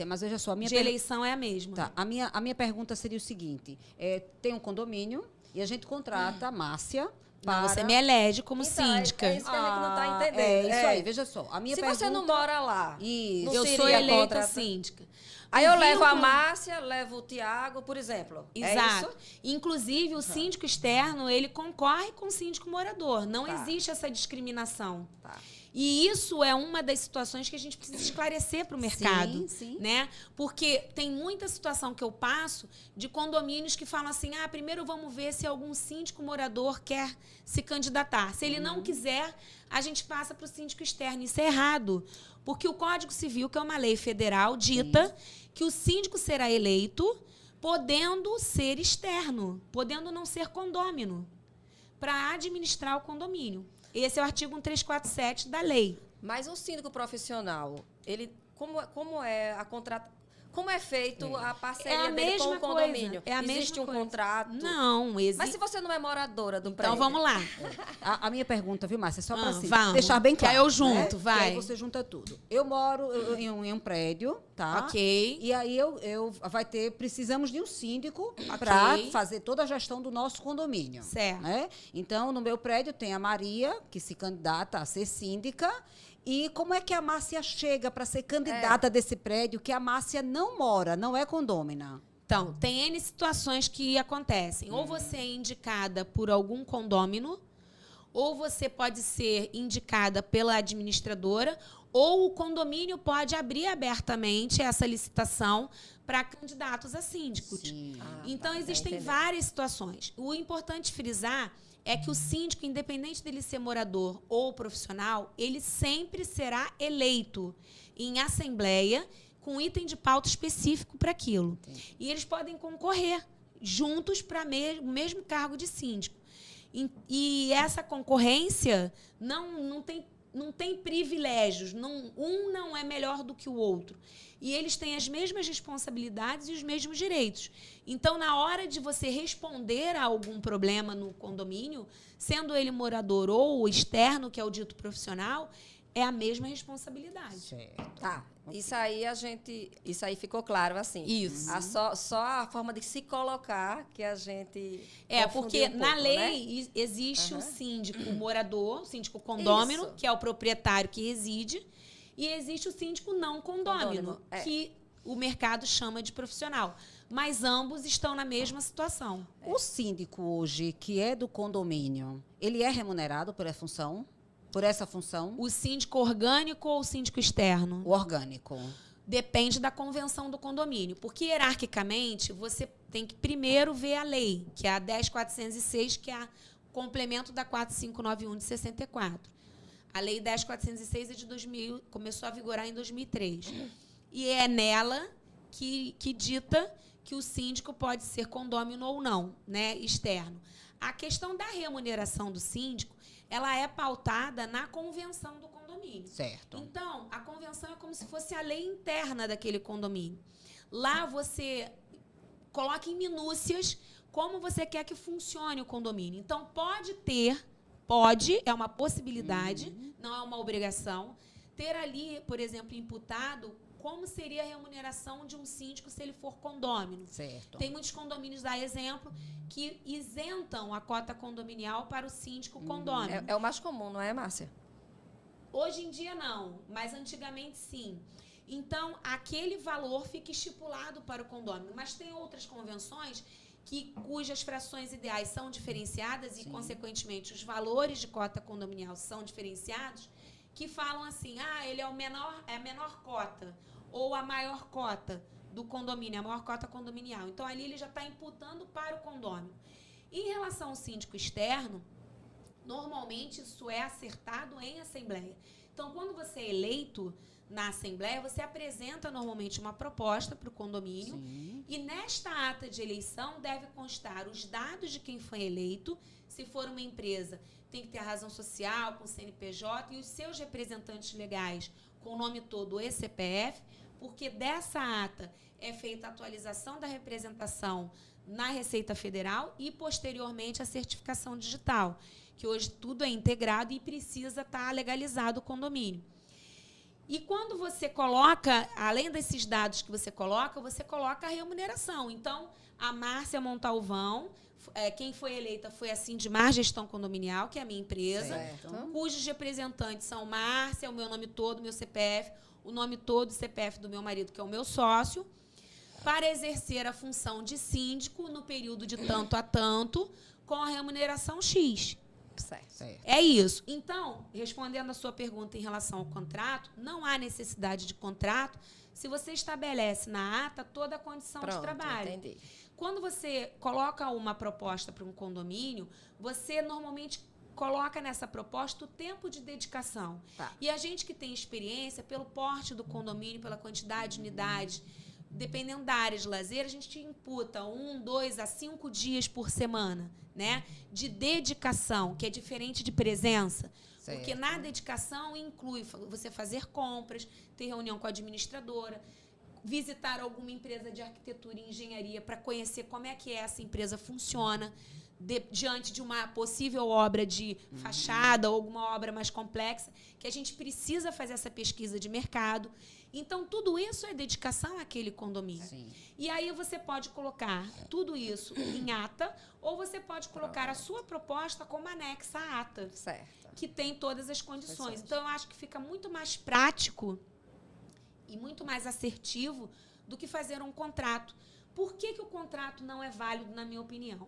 Mas veja só, de eleição é a mesma. Tá, a minha pergunta seria o seguinte, tem um condomínio e a gente contrata a Márcia para... Não, você me elege como Então, síndica. É isso que a gente não está entendendo. É isso aí, veja só. A minha Se pergunta... você não mora lá, Isso. não Eu seria sou eleita contrata- síndica. Aí eu O levo a vínculo- Márcia, levo o Tiago, por exemplo. Exato. É isso? Inclusive, o síndico externo, ele concorre com o síndico morador. Não Tá. existe essa discriminação. Tá. E isso é uma das situações que a gente precisa esclarecer para o mercado. Sim, sim. Né? Porque tem muita situação que eu passo de condomínios que falam assim, primeiro vamos ver se algum síndico morador quer se candidatar. Se ele não quiser, a gente passa para o síndico externo. Isso é errado. Porque o Código Civil, que é uma lei federal, dita que o síndico será eleito podendo ser externo, podendo não ser condômino, para administrar o condomínio. Esse é o artigo 1347 da lei. Mas o síndico profissional, ele como é a contrata, como é feito a parceria dele com o condomínio? É a Existe mesma um coisa. contrato? Não, existe. Mas se você não é moradora do prédio? Então vamos lá. A minha pergunta, viu, Márcia? Só para vamos. deixar bem Que claro. aí eu junto, vai. E aí você junta tudo. Eu moro em um prédio, tá? Ok. E aí precisamos de um síndico para fazer toda a gestão do nosso condomínio. Certo. Né? Então, no meu prédio tem a Maria, que se candidata a ser síndica. E como é que a Márcia chega para ser candidata desse prédio que a Márcia não mora, não é condômina? Então, tem N situações que acontecem. Ou você é indicada por algum condômino, ou você pode ser indicada pela administradora, ou o condomínio pode abrir abertamente essa licitação para candidatos a síndicos. Sim. Então, existem várias situações. O importante frisar é que o síndico, independente dele ser morador ou profissional, ele sempre será eleito em assembleia com item de pauta específico para aquilo. Entendi. E eles podem concorrer juntos para o mesmo cargo de síndico. E essa concorrência não tem privilégios. Um não é melhor do que o outro. E eles têm as mesmas responsabilidades e os mesmos direitos. Então, na hora de você responder a algum problema no condomínio, sendo ele morador ou externo, que é o dito profissional, é a mesma responsabilidade. Certo. Tá. Isso aí ficou claro, assim. Isso. Só a forma de se colocar que a gente porque pouco, na lei né? existe o síndico morador, o síndico condômino, Isso. que é o proprietário que reside, e existe o síndico não condômino, que o mercado chama de profissional. Mas ambos estão na mesma situação. O síndico hoje, que é do condomínio, ele é remunerado por essa função? O síndico orgânico ou o síndico externo? O orgânico. Depende da convenção do condomínio. Porque, hierarquicamente, você tem que primeiro ver a lei, que é a 10.406, que é o complemento da 4.591 de 64. A lei 10.406 é de 2000, começou a vigorar em 2003. E é nela que dita que o síndico pode ser condômino ou não, né, externo. A questão da remuneração do síndico, ela é pautada na convenção do condomínio. Certo. Então, a convenção é como se fosse a lei interna daquele condomínio. Lá você coloca em minúcias como você quer que funcione o condomínio. Então, é uma possibilidade, não é uma obrigação, ter ali, por exemplo, imputado como seria a remuneração de um síndico se ele for condômino. Certo. Tem muitos condomínios, dá exemplo, que isentam a cota condominial para o síndico condômino. É o mais comum, não é, Márcia? Hoje em dia, não, mas antigamente, sim. Então, aquele valor fica estipulado para o condômino. Mas tem outras convenções cujas frações ideais são diferenciadas e, consequentemente, os valores de cota condominial são diferenciados, que falam assim, ele é a menor cota ou a maior cota do condomínio, a maior cota condominial. Então, ali ele já está imputando para o condômino. Em relação ao síndico externo, normalmente isso é acertado em assembleia. Então, quando você é eleito na assembleia, você apresenta normalmente uma proposta para o condomínio. Sim. E nesta ata de eleição deve constar os dados de quem foi eleito. Se for uma empresa, tem que ter a razão social com o CNPJ e os seus representantes legais com o nome todo e CPF, porque dessa ata é feita a atualização da representação na Receita Federal e, posteriormente, a certificação digital, que hoje tudo é integrado e precisa estar legalizado o condomínio. E quando você coloca, além desses dados que você coloca a remuneração. Então, a Márcia Montalvão, quem foi eleita foi a Sindimar Gestão Condominial, que é a minha empresa, cujos representantes são Márcia, o meu nome todo, meu CPF, o nome todo e CPF do meu marido, que é o meu sócio, para exercer a função de síndico no período de tanto a tanto, com a remuneração X. Certo. É isso. Então, respondendo a sua pergunta em relação ao contrato, não há necessidade de contrato se você estabelece na ata toda a condição de trabalho. Entendi. Quando você coloca uma proposta para um condomínio, você normalmente coloca nessa proposta o tempo de dedicação. E a gente que tem experiência, pelo porte do condomínio, pela quantidade de unidades, dependendo da área de lazer, a gente imputa 1, 2 a 5 dias por semana, né, de dedicação, que é diferente de presença. Certo. Porque na dedicação inclui você fazer compras, ter reunião com a administradora, visitar alguma empresa de arquitetura e engenharia para conhecer como é que essa empresa funciona diante de uma possível obra de fachada ou alguma obra mais complexa, que a gente precisa fazer essa pesquisa de mercado. Então, tudo isso é dedicação àquele condomínio. Sim. E aí você pode colocar tudo isso em ata, ou você pode colocar a sua proposta como anexa à ata, que tem todas as condições. Então, eu acho que fica muito mais prático e muito mais assertivo do que fazer um contrato. Por que o contrato não é válido, na minha opinião?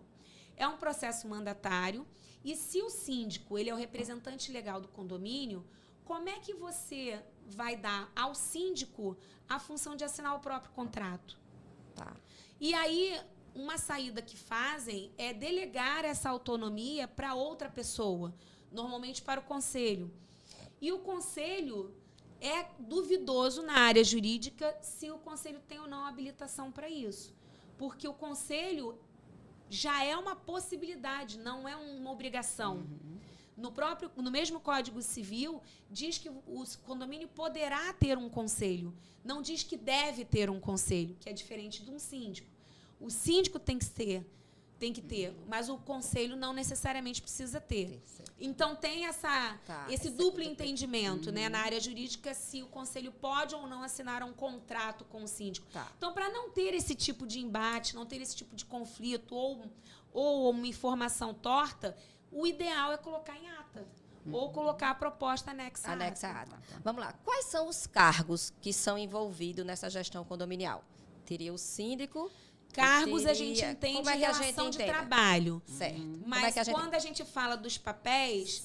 É um processo mandatário, e se o síndico ele é o representante legal do condomínio, como é que você vai dar ao síndico a função de assinar o próprio contrato? E aí, uma saída que fazem é delegar essa autonomia para outra pessoa, normalmente para o conselho. E o conselho é duvidoso na área jurídica se o conselho tem ou não habilitação para isso. Porque o conselho já é uma possibilidade, não é uma obrigação. No mesmo Código Civil, diz que o condomínio poderá ter um conselho. Não diz que deve ter um conselho, que é diferente de um síndico. O síndico tem que ter, mas o conselho não necessariamente precisa ter. Então, tem esse duplo entendimento, né, na área jurídica, se o conselho pode ou não assinar um contrato com o síndico. Então, para não ter esse tipo de embate, não ter esse tipo de conflito ou uma informação torta, o ideal é colocar em ata. Ou colocar a proposta anexa à ata. Vamos lá. Quais são os cargos que são envolvidos nessa gestão condominial? Teria o síndico... Cargos a gente entende em relação de trabalho. Certo. Mas quando a gente fala dos papéis,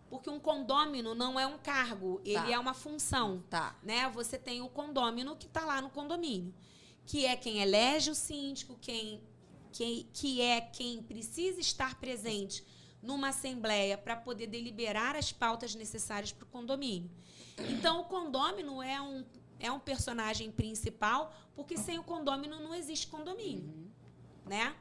porque um condômino não é um cargo, ele é uma função. Né? Você tem o condômino que está lá no condomínio, que é quem elege o síndico, que é quem precisa estar presente numa assembleia para poder deliberar as pautas necessárias para o condomínio. Então, o condômino é um personagem principal, porque sem o condômino não existe condomínio. Né?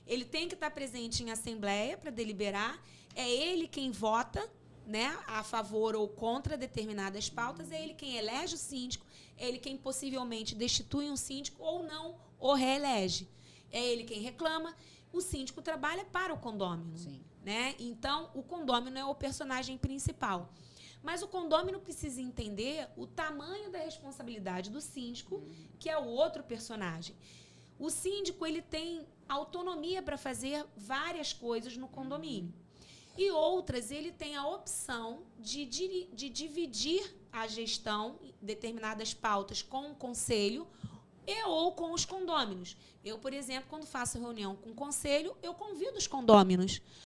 Ele tem que estar presente em assembleia para deliberar, é ele quem vota, né, a favor ou contra determinadas pautas, é ele quem elege o síndico, é ele quem possivelmente destitui um síndico ou não o reelege. É ele quem reclama. O síndico trabalha para o condômino. Né? Então, o condômino é o personagem principal. Mas o condômino precisa entender o tamanho da responsabilidade do síndico, que é o outro personagem. O síndico ele tem autonomia para fazer várias coisas no condomínio. E outras, ele tem a opção de dividir a gestão, determinadas pautas, com o conselho ou com os condôminos. Eu, por exemplo, quando faço reunião com o conselho, eu convido os condôminos.